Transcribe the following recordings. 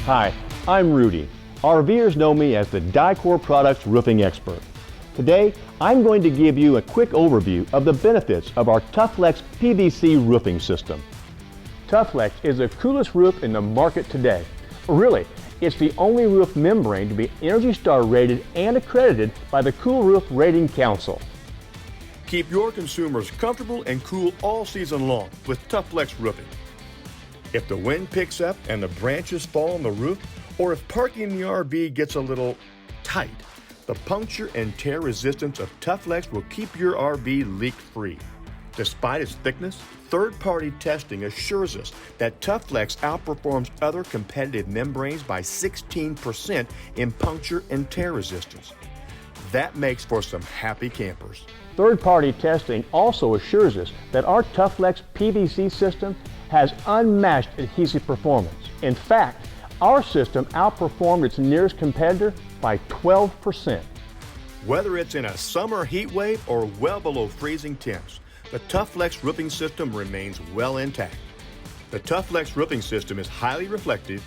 Hi, I'm Rudy. RVers know me as the Dicor Products roofing expert. Today, I'm going to give you a quick overview of the benefits of our Tufflex PVC roofing system. Tufflex is the coolest roof in the market today. Really, it's the only roof membrane to be ENERGY STAR rated and accredited by the Cool Roof Rating Council. Keep your consumers comfortable and cool all season long with Tufflex roofing. If the wind picks up and the branches fall on the roof, or if parking in the RV gets a little tight, the puncture and tear resistance of Tufflex will keep your RV leak-free. Despite its thickness, third-party testing assures us that Tufflex outperforms other competitive membranes by 16% in puncture and tear resistance. That makes for some happy campers. Third-party testing also assures us that our Tufflex PVC system has unmatched adhesive performance. In fact, our system outperformed its nearest competitor by 12%. Whether it's in a summer heat wave or well below freezing temps, the Tufflex roofing system remains well intact. The Tufflex roofing system is highly reflective,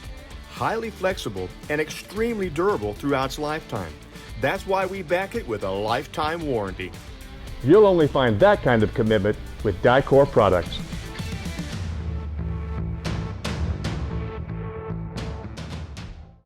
highly flexible, and extremely durable throughout its lifetime. That's why we back it with a lifetime warranty. You'll only find that kind of commitment with Dicor products.